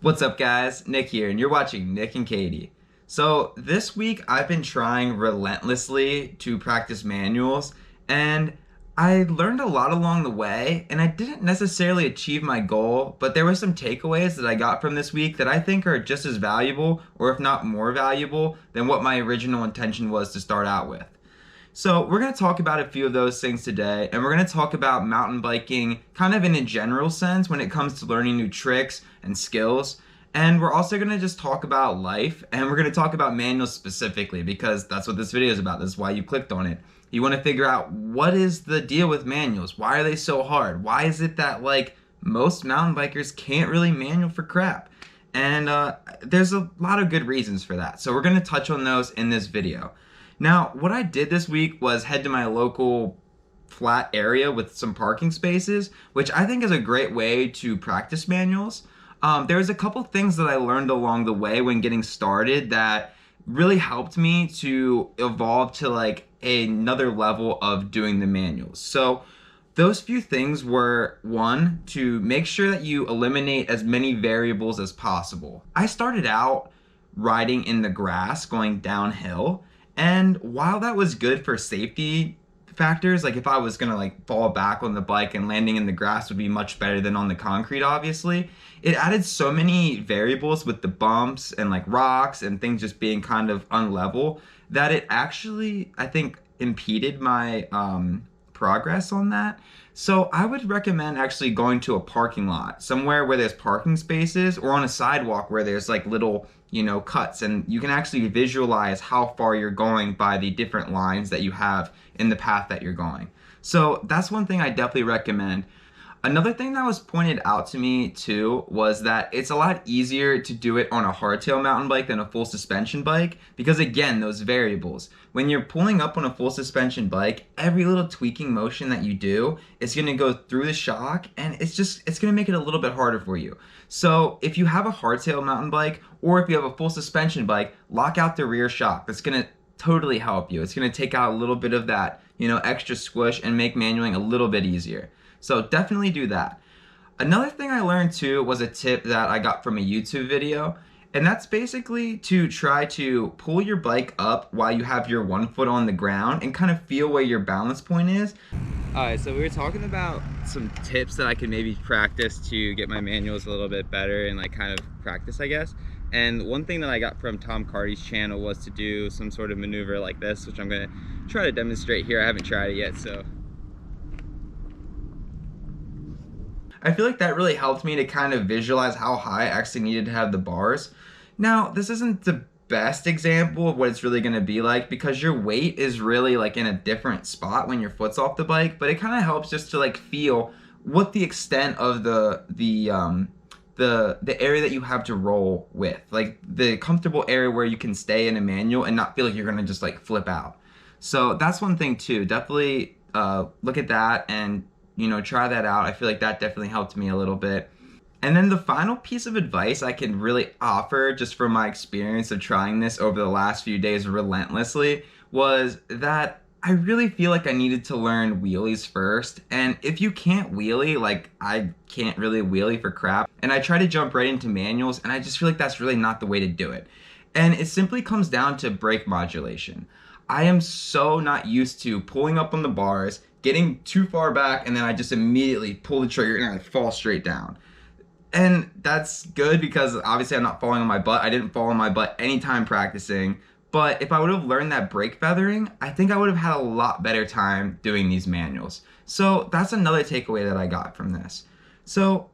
What's up guys, Nick here, and you're watching Nick and Katie. So this week I've been trying relentlessly to practice manuals, and I learned a lot along the way, and I didn't necessarily achieve my goal, but there were some takeaways that I got from this week that I think are just as valuable, or if not more valuable, than what my original intention was to start out with. So we're going to talk about a few of those things today, and we're going to talk about mountain biking kind of in a general sense when it comes to learning new tricks and skills. And we're also going to just talk about life, and we're going to talk about manuals specifically because that's what this video is about. That's why you clicked on it. You want to figure out what is the deal with manuals? Why are they so hard? Why is it that like most mountain bikers can't really manual for crap? And there's a lot of good reasons for that. So we're going to touch on those in this video. Now, what I did this week was head to my local flat area with some parking spaces, which I think is a great way to practice manuals. There's a couple things that I learned along the way when getting started that really helped me to evolve to like another level of doing the manuals. So those few things were, one, to make sure that you eliminate as many variables as possible. I started out riding in the grass going downhill. And while that was good for safety factors, like if I was gonna like fall back on the bike and landing in the grass would be much better than on the concrete, obviously, it added so many variables with the bumps and like rocks and things just being kind of unlevel that it actually, I think, impeded my progress on that. So I would recommend actually going to a parking lot, somewhere where there's parking spaces, or on a sidewalk where there's like little, cuts, and you can actually visualize how far you're going by the different lines that you have in the path that you're going. So that's one thing I definitely recommend. Another thing that was pointed out to me too was that it's a lot easier to do it on a hardtail mountain bike than a full suspension bike because, again, those variables. When you're pulling up on a full suspension bike, every little tweaking motion that you do is going to go through the shock, and it's going to make it a little bit harder for you. So if you have a hardtail mountain bike, or if you have a full suspension bike, lock out the rear shock. That's going to totally help you. It's going to take out a little bit of that, extra squish and make manualing a little bit easier. So definitely do that. Another thing I learned too was a tip that I got from a YouTube video, and that's basically to try to pull your bike up while you have your one foot on the ground and kind of feel where your balance point is. Alright, so we were talking about some tips that I could maybe practice to get my manuals a little bit better and like kind of practice, I guess. And one thing that I got from Tom Carty's channel was to do some sort of maneuver like this, which I'm going to try to demonstrate here. I haven't tried it yet, so. I feel like that really helped me to kind of visualize how high I actually needed to have the bars. Now, this isn't the best example of what it's really going to be like because your weight is really like in a different spot when your foot's off the bike, but it kind of helps just to like feel what the extent of the area that you have to roll with, like the comfortable area where you can stay in a manual and not feel like you're going to just like flip out. So that's one thing too. Definitely look at that and try that out. I feel like that definitely helped me a little bit. And then the final piece of advice I can really offer just from my experience of trying this over the last few days relentlessly was that I really feel like I needed to learn wheelies first. And if you can't wheelie, like I can't really wheelie for crap, and I try to jump right into manuals, and I just feel like that's really not the way to do it. And it simply comes down to brake modulation. I am so not used to pulling up on the bars, getting too far back, and then I just immediately pull the trigger and I fall straight down. And that's good because obviously I'm not falling on my butt. I didn't fall on my butt anytime practicing. But if I would have learned that brake feathering, I think I would have had a lot better time doing these manuals. So that's another takeaway that I got from this. So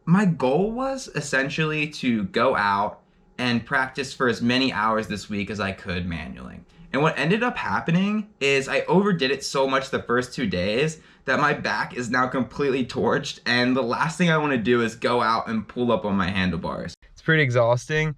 my goal was essentially to go out and practice for as many hours this week as I could manualing. And what ended up happening is I overdid it so much the first 2 days that my back is now completely torched, and the last thing I want to do is go out and pull up on my handlebars. It's pretty exhausting.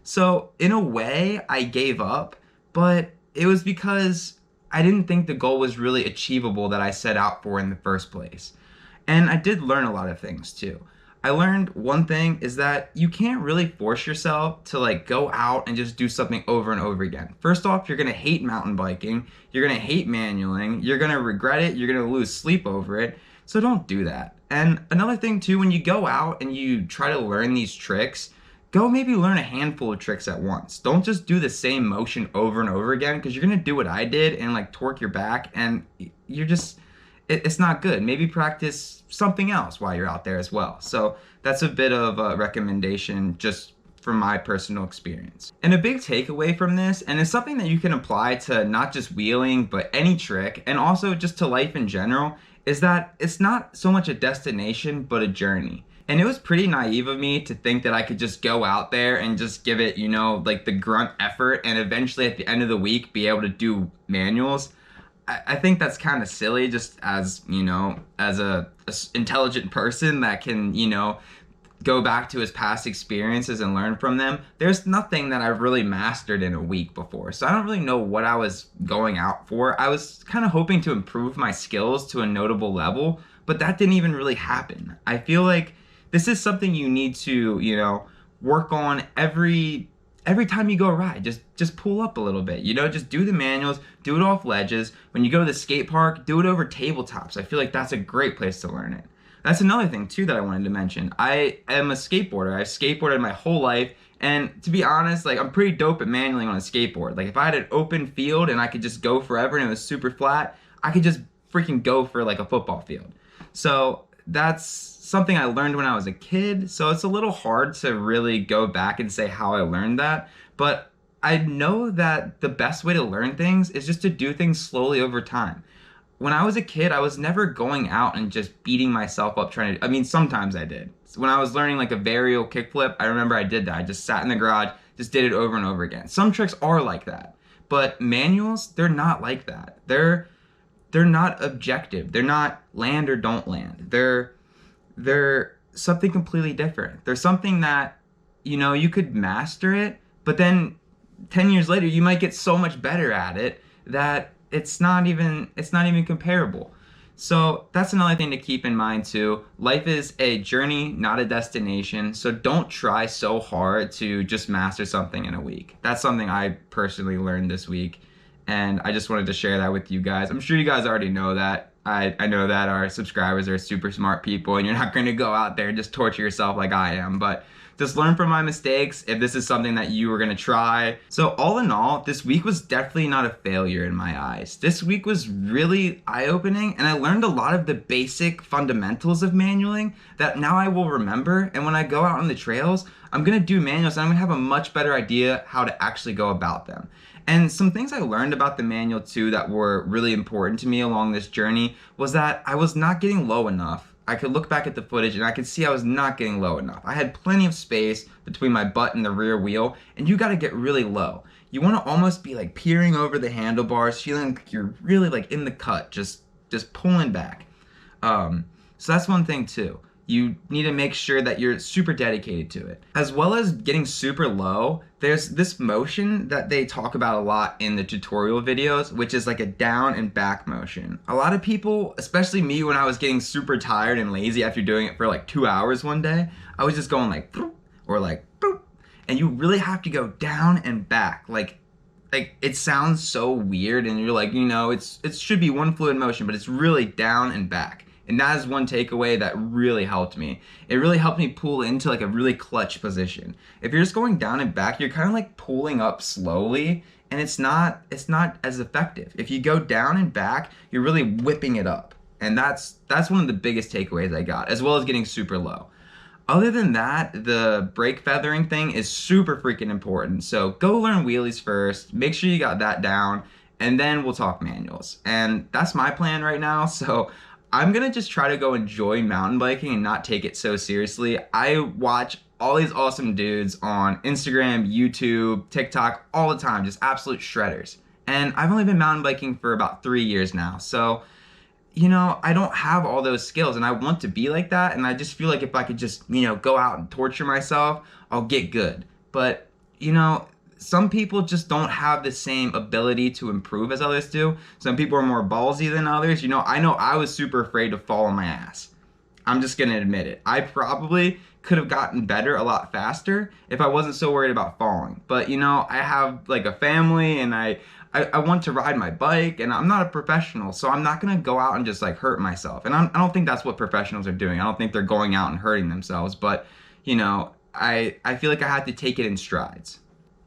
So in a way, I gave up, but it was because I didn't think the goal was really achievable that I set out for in the first place. And I did learn a lot of things too. I learned one thing is that you can't really force yourself to like go out and just do something over and over again. First off, you're gonna hate mountain biking, you're gonna hate manualing, you're gonna regret it, you're gonna lose sleep over it. So don't do that. And another thing too, when you go out and you try to learn these tricks, go maybe learn a handful of tricks at once. Don't just do the same motion over and over again, because you're gonna do what I did and like torque your back, and you're just it's not good. Maybe practice something else while you're out there as well. So that's a bit of a recommendation just from my personal experience. And a big takeaway from this, and it's something that you can apply to not just wheeling, but any trick, and also just to life in general, is that it's not so much a destination, but a journey. And it was pretty naive of me to think that I could just go out there and just give it, like the grunt effort, and eventually at the end of the week be able to do manuals. I think that's kind of silly, just as, as a intelligent person that can, go back to his past experiences and learn from them. There's nothing that I've really mastered in a week before. So I don't really know what I was going out for. I was kind of hoping to improve my skills to a notable level, but that didn't even really happen. I feel like this is something you need to, work on every time you go ride. Just pull up a little bit, just do the manuals, do it off ledges. When you go to the skate park, do it over tabletops. I feel like that's a great place to learn it. That's another thing too that I wanted to mention. I am a skateboarder. I've skateboarded my whole life, and to be honest, like, I'm pretty dope at manualing on a skateboard. Like, if I had an open field and I could just go forever and it was super flat, I could just freaking go for like a football field. So that's something I learned when I was a kid, so it's a little hard to really go back and say how I learned that, but I know that the best way to learn things is just to do things slowly over time. When I was a kid, I was never going out and just beating myself up trying to, I mean, sometimes I did. So when I was learning like a varial kickflip, I remember I did that. I just sat in the garage, just did it over and over again. Some tricks are like that, but manuals, they're not like that. They're not objective. They're not land or don't land. They're something completely different. They're something that, you could master it, but then 10 years later, you might get so much better at it that it's not even comparable. So that's another thing to keep in mind too. Life is a journey, not a destination. So don't try so hard to just master something in a week. That's something I personally learned this week, and I just wanted to share that with you guys. I'm sure you guys already know that. I know that our subscribers are super smart people, and you're not going to go out there and just torture yourself like I am, but just learn from my mistakes if this is something that you were going to try. So all in all, this week was definitely not a failure in my eyes. This week was really eye-opening, and I learned a lot of the basic fundamentals of manualing that now I will remember, and when I go out on the trails, I'm going to do manuals and I'm going to have a much better idea how to actually go about them. And some things I learned about the manual too that were really important to me along this journey was that I was not getting low enough. I could look back at the footage and I could see I was not getting low enough. I had plenty of space between my butt and the rear wheel, and you got to get really low. You want to almost be like peering over the handlebars, feeling like you're really like in the cut, just pulling back. So that's one thing too. You need to make sure that you're super dedicated to it. As well as getting super low, there's this motion that they talk about a lot in the tutorial videos, which is like a down and back motion. A lot of people, especially me when I was getting super tired and lazy after doing it for like 2 hours one day, I was just going like, or like, boop. And you really have to go down and back. Like it sounds so weird, and you're like, it should be one fluid motion, but it's really down and back. And that is one takeaway that really helped me. It really helped me pull into like a really clutch position. If you're just going down and back, you're kind of like pulling up slowly, and it's not as effective. If you go down and back, you're really whipping it up. And that's one of the biggest takeaways I got, as well as getting super low. Other than that, the brake feathering thing is super freaking important. So go learn wheelies first, make sure you got that down, and then we'll talk manuals. And that's my plan right now. So I'm gonna just try to go enjoy mountain biking and not take it so seriously. I watch all these awesome dudes on Instagram, YouTube, TikTok all the time, just absolute shredders. And I've only been mountain biking for about 3 years now. So, I don't have all those skills, and I want to be like that. And I just feel like if I could just, go out and torture myself, I'll get good. But, some people just don't have the same ability to improve as others do. Some people are more ballsy than others. I know I was super afraid to fall on my ass. I'm just gonna admit it. I probably could have gotten better a lot faster if I wasn't so worried about falling. But I have like a family, and I want to ride my bike, and I'm not a professional, so I'm not gonna go out and just like hurt myself. And I don't think that's what professionals are doing. I don't think they're going out and hurting themselves, but I feel like I had to take it in strides.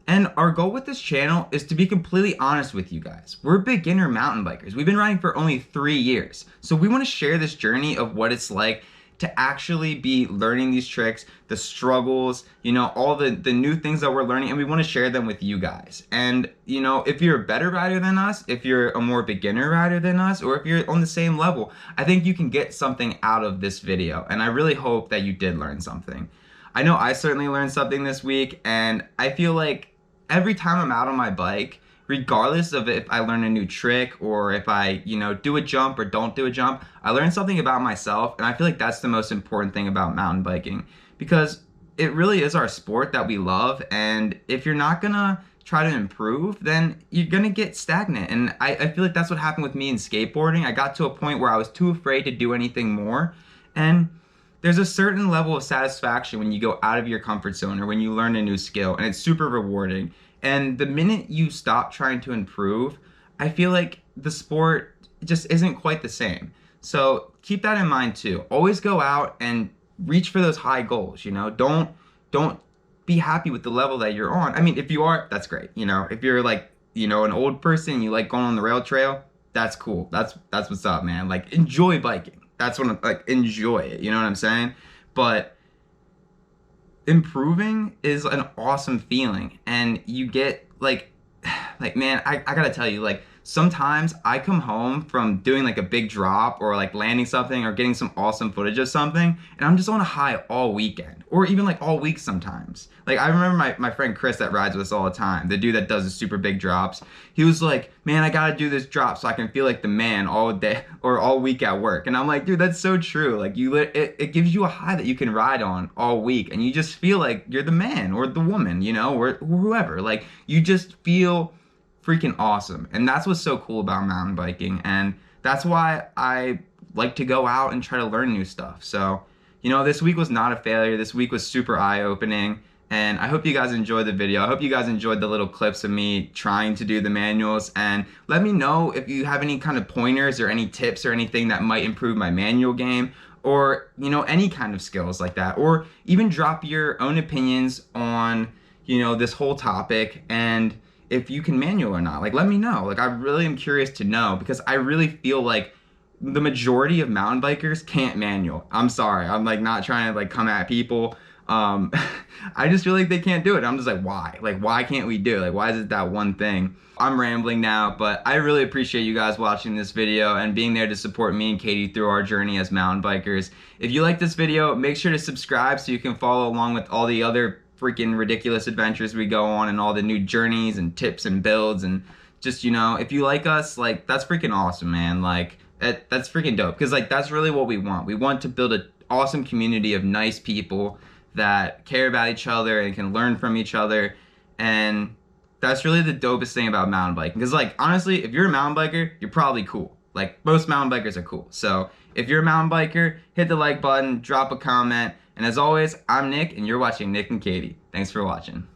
And our goal with this channel is to be completely honest with you guys. We're beginner mountain bikers. We've been riding for only 3 years. So we want to share this journey of what it's like to actually be learning these tricks, the struggles, all the new things that we're learning, and we want to share them with you guys. And, if you're a better rider than us, if you're a more beginner rider than us, or if you're on the same level, I think you can get something out of this video. And I really hope that you did learn something. I know I certainly learned something this week, and I feel like every time I'm out on my bike, regardless of if I learn a new trick or if I, do a jump or don't do a jump, I learn something about myself. And I feel like that's the most important thing about mountain biking, because it really is our sport that we love. And if you're not gonna try to improve, then you're gonna get stagnant. And I feel like that's what happened with me in skateboarding. I got to a point where I was too afraid to do anything more. And there's a certain level of satisfaction when you go out of your comfort zone or when you learn a new skill, and it's super rewarding. And the minute you stop trying to improve, I feel like the sport just isn't quite the same. So keep that in mind too. Always go out and reach for those high goals, Don't be happy with the level that you're on. I mean, if you are, that's great. If you're like, an old person, you like going on the rail trail, that's cool. That's what's up, man. Like, enjoy biking. That's what I'm like, enjoy it. You know what I'm saying? But improving is an awesome feeling, and you get like man, I gotta tell you, like, sometimes I come home from doing like a big drop or like landing something or getting some awesome footage of something, and I'm just on a high all weekend or even like all week sometimes. Like, I remember my friend Chris that rides with us all the time, the dude that does the super big drops. He was like, man, I gotta do this drop so I can feel like the man all day or all week at work. And I'm like, dude, that's so true. Like, it gives you a high that you can ride on all week, and you just feel like you're the man or the woman, or whoever. Like, you just feel freaking awesome. And that's what's so cool about mountain biking, and that's why I like to go out and try to learn new stuff. So, this week was not a failure. This week was super eye-opening, and I hope you guys enjoyed the video. I hope you guys enjoyed the little clips of me trying to do the manuals, and let me know if you have any kind of pointers or any tips or anything that might improve my manual game, or any kind of skills like that, or even drop your own opinions on this whole topic, and if you can manual or not. Like, let me know. Like, I really am curious to know, because I really feel like the majority of mountain bikers can't manual. I'm sorry. I'm like not trying to like come at people. I just feel like they can't do it. I'm just like, why? Like, why can't we do it? Like, why is it that one thing? I'm rambling now, but I really appreciate you guys watching this video and being there to support me and Katie through our journey as mountain bikers. If you like this video, make sure to subscribe so you can follow along with all the other freaking ridiculous adventures we go on and all the new journeys and tips and builds. And just, if you like us, like, that's freaking awesome, man. Like, that's freaking dope, because like, that's really what we want. We want to build an awesome community of nice people that care about each other and can learn from each other. And that's really the dopest thing about mountain biking, because like, honestly, if you're a mountain biker, you're probably cool. Like, most mountain bikers are cool. So if you're a mountain biker, hit the like button, drop a comment. And as always, I'm Nick, and you're watching Nick and Katie. Thanks for watching.